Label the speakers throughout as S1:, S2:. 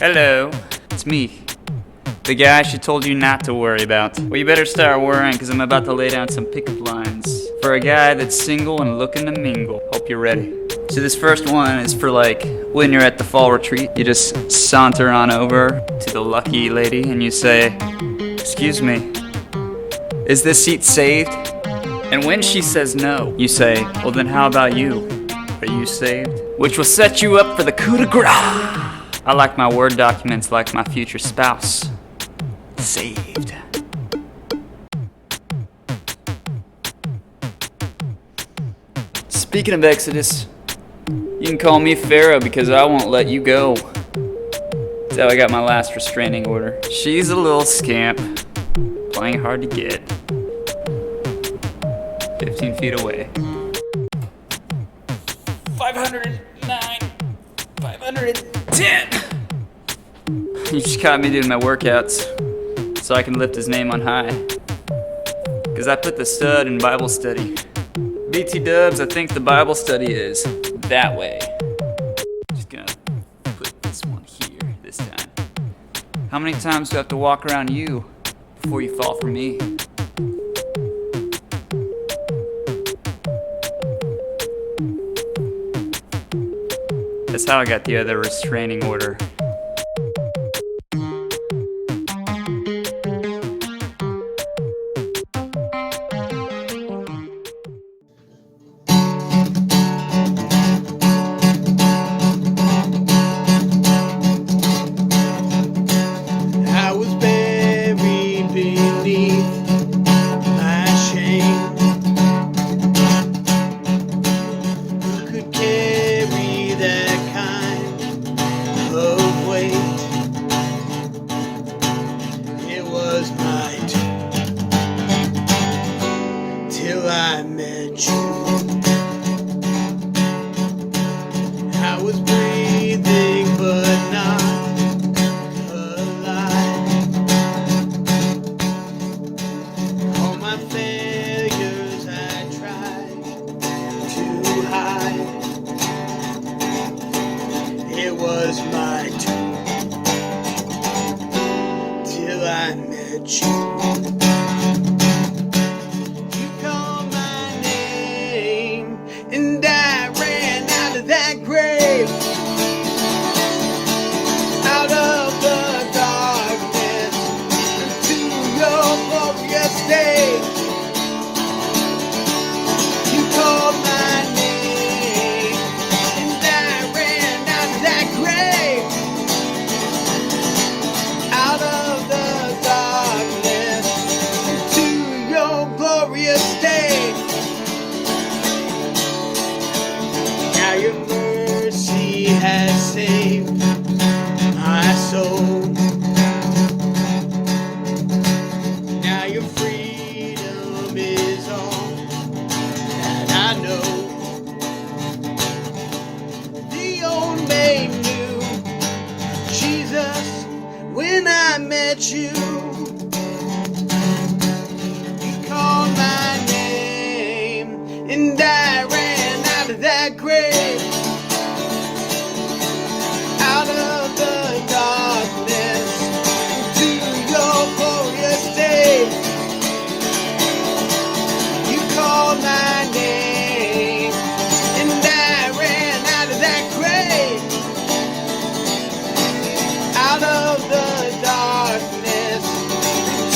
S1: Hello, it's me. The guy she told you not to worry about. Well, you better start worrying, because I'm about to lay down some pickup lines for a guy that's single and looking to mingle. Hope you're ready. So this first one is for like when you're at the fall retreat. You just saunter on over to the lucky lady and you say, "Excuse me, is this seat saved?" And when she says no, you say, "Well then how about you? Are you saved?" Which will set you up for the coup de grace. I like my Word documents like my future spouse. Saved. Speaking of Exodus, you can call me Pharaoh because I won't let you go. That's how I got my last restraining order. She's a little scamp, playing hard to get. 15 feet away. 509, 510. You just caught me doing my workouts so I can lift his name on high. Cause I put the stud in Bible study. BT dubs, I think the Bible study is that way. Just gonna put this one here this time. How many times do I have to walk around you before you fall for me? That's how I got the other restraining order.
S2: I was buried beneath my shame. Who could carry that kind of weight? It was night till I met you. I was breathing but not alive. All my failures I tried to hide. It was my turn till I met you. You called my name and I ran out of that grave, out of the darkness into your glorious day. You called my name and I ran out of that grave, out of the darkness into your glorious day. Now your mercy has saved my soul. Now your freedom is all that I know. The old maid knew Jesus when I met you. You called my name and I ran out of that grave, out of the darkness into your glorious day. You called my name and I ran out of that grave, out of the darkness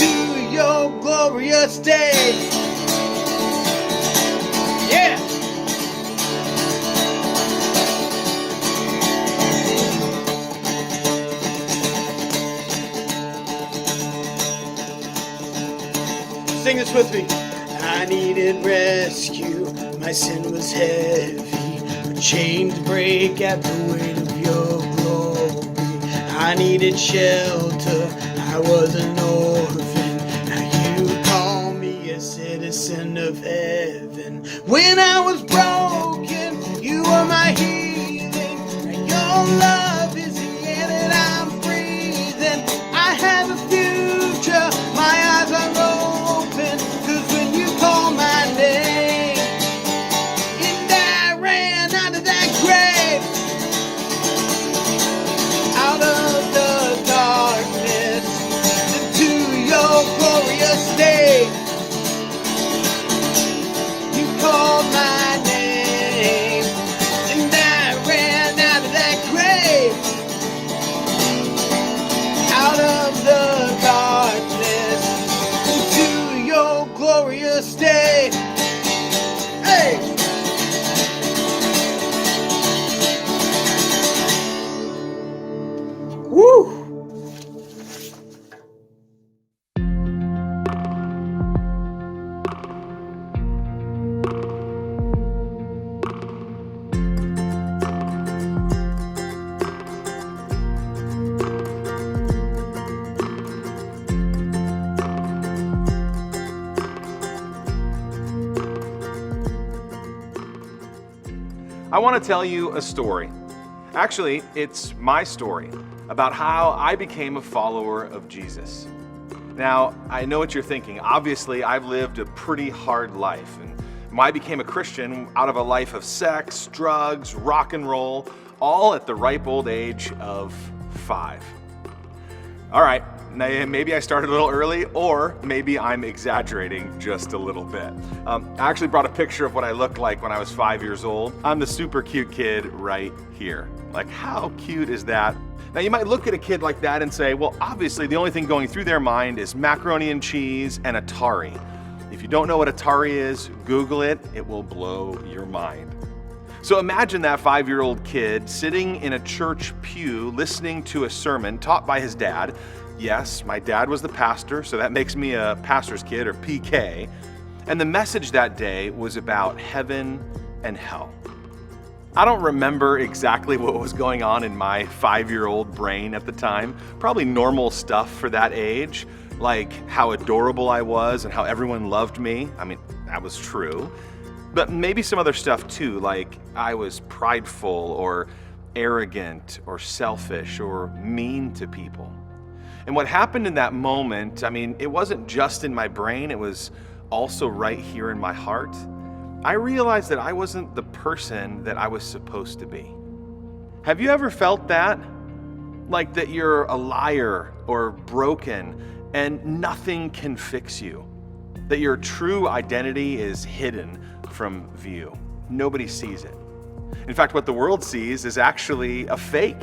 S2: into your glorious day. Yeah. Sing this with me. I needed rescue, my sin was heavy, but chains break at the weight of your glory. I needed shelter, I was an orphan, now you call me a citizen of heaven. When I was broken, you were my healing, and your love is the air that I'm breathing. I have a future, my eyes are open, 'cause when you call my name and I ran out of that grave, out of the Woo!
S3: I want to tell you a story. Actually, it's my story about how I became a follower of Jesus. Now, I know what you're thinking. Obviously, I've lived a pretty hard life, and I became a Christian out of a life of sex, drugs, rock and roll, all at the ripe old age of 5. All right, maybe I started a little early, or maybe I'm exaggerating just a little bit. I actually brought a picture of what I looked like when I was 5 years old. I'm the super cute kid right here. Like, how cute is that? Now, you might look at a kid like that and say, well, obviously the only thing going through their mind is macaroni and cheese and Atari. If you don't know what Atari is, Google it. It will blow your mind. So imagine that 5-year-old kid sitting in a church pew listening to a sermon taught by his dad. Yes, my dad was the pastor, so that makes me a pastor's kid, or PK. And the message that day was about heaven and hell. I don't remember exactly what was going on in my 5-year-old brain at the time. Probably normal stuff for that age, like how adorable I was and how everyone loved me. I mean, that was true. But maybe some other stuff too, like I was prideful or arrogant or selfish or mean to people. And what happened in that moment, I mean, it wasn't just in my brain, it was also right here in my heart. I realized that I wasn't the person that I was supposed to be. Have you ever felt that? Like that you're a liar or broken and nothing can fix you? That your true identity is hidden from view. Nobody sees it. In fact, what the world sees is actually a fake.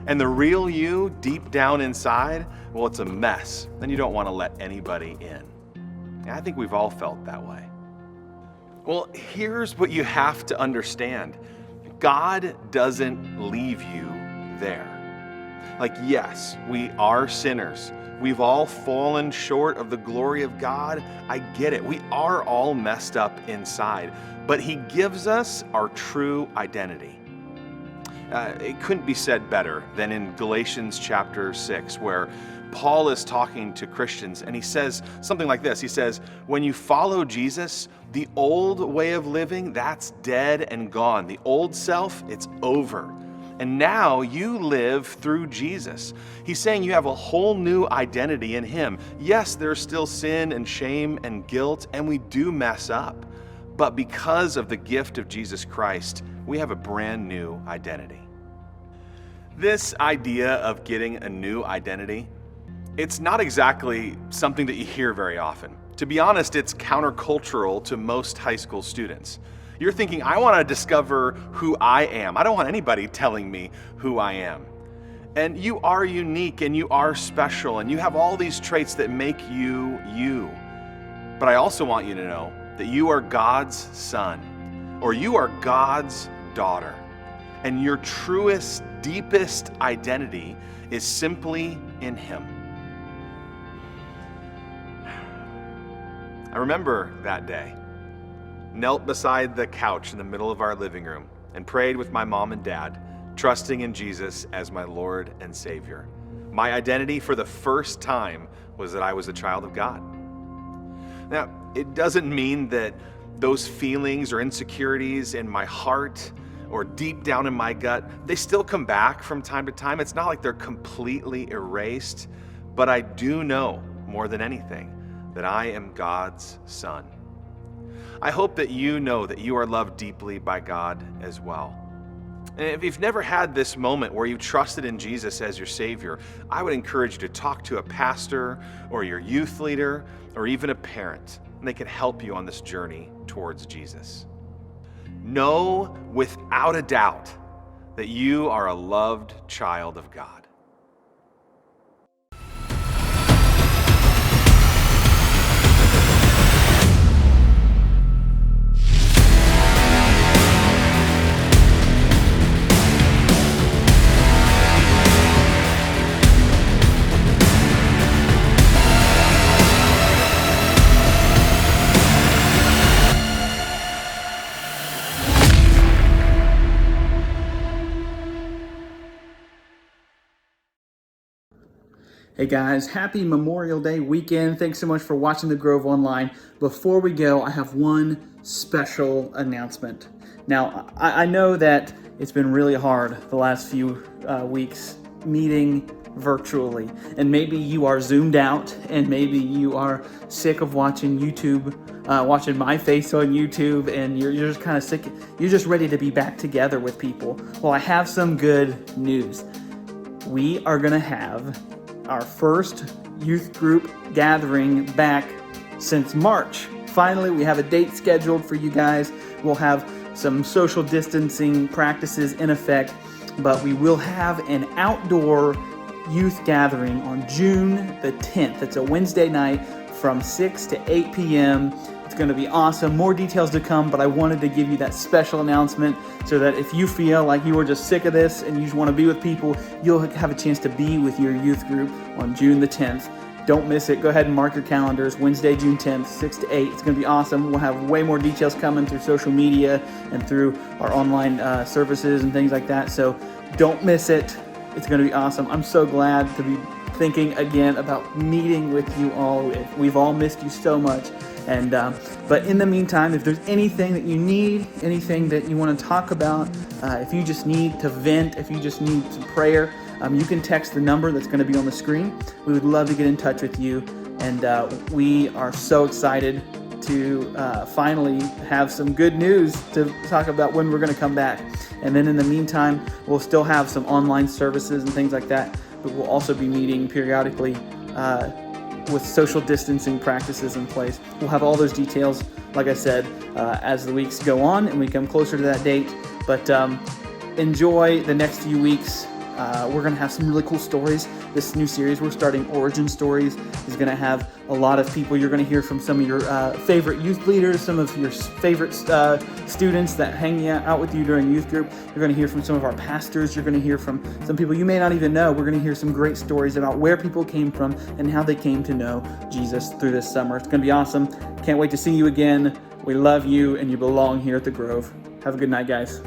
S3: And the real you, deep down inside, well, it's a mess. Then you don't want to let anybody in. And I think we've all felt that way. Well, here's what you have to understand. God doesn't leave you there. Like, yes, we are sinners. We've all fallen short of the glory of God. I get it. We are all messed up inside, but He gives us our true identity. It couldn't be said better than in Galatians chapter 6, where Paul is talking to Christians and he says something like this. He says, when you follow Jesus, the old way of living, that's dead and gone. The old self, it's over. And now you live through Jesus. He's saying you have a whole new identity in Him. Yes, there's still sin and shame and guilt, and we do mess up. But because of the gift of Jesus Christ, we have a brand new identity. This idea of getting a new identity, it's not exactly something that you hear very often. To be honest, it's countercultural to most high school students. You're thinking, I want to discover who I am. I don't want anybody telling me who I am. And you are unique and you are special and you have all these traits that make you you. But I also want you to know that you are God's son, or you are God's daughter. And your truest, deepest identity is simply in Him. I remember that day. Knelt beside the couch in the middle of our living room and prayed with my mom and dad, trusting in Jesus as my Lord and Savior. My identity for the first time was that I was a child of God. Now, it doesn't mean that those feelings or insecurities in my heart or deep down in my gut, they still come back from time to time. It's not like they're completely erased, but I do know more than anything that I am God's son. I hope that you know that you are loved deeply by God as well. And if you've never had this moment where you trusted in Jesus as your Savior, I would encourage you to talk to a pastor or your youth leader or even a parent, and they can help you on this journey towards Jesus. Know without a doubt that you are a loved child of God.
S4: Hey guys, happy Memorial Day weekend. Thanks so much for watching The Grove Online. Before we go, I have one special announcement. Now, I know that it's been really hard the last few weeks meeting virtually, and maybe you are zoomed out, and maybe you are sick of watching YouTube, watching my face on YouTube, and you're just kind of sick. You're just ready to be back together with people. Well, I have some good news. We are gonna have our first youth group gathering back since March. Finally, we have a date scheduled for you guys. We'll have some social distancing practices in effect, but we will have an outdoor youth gathering on June the 10th. It's a Wednesday night from 6 to 8 p.m. It's going to be awesome. More details to come, but I wanted to give you that special announcement so that if you feel like you are just sick of this and you just want to be with people, you'll have a chance to be with your youth group on June the 10th. Don't miss it. Go ahead and mark your calendars. Wednesday, June 10th, 6 to 8. It's going to be awesome. We'll have way more details coming through social media and through our online services and things like that. So don't miss it. It's going to be awesome. I'm so glad to be thinking again about meeting with you all. We've all missed you so much. And but in the meantime, if there's anything that you need, anything that you want to talk about, if you just need to vent, if you just need some prayer, you can text the number that's going to be on the screen. We would love to get in touch with you, and we are so excited to finally have some good news to talk about when we're going to come back. And then in the meantime, we'll still have some online services and things like that, but we'll also be meeting periodically with social distancing practices in place. We'll have all those details, like I said, as the weeks go on and we come closer to that date. But enjoy the next few weeks. We're going to have some really cool stories. This new series we're starting, Origin Stories, is going to have a lot of people. You're going to hear from some of your favorite youth leaders, some of your favorite students that hang out with you during youth group. You're going to hear from some of our pastors. You're going to hear from some people you may not even know. We're going to hear some great stories about where people came from and how they came to know Jesus through this summer. It's going to be awesome. Can't wait to see you again. We love you, and you belong here at the Grove. Have a good night, guys.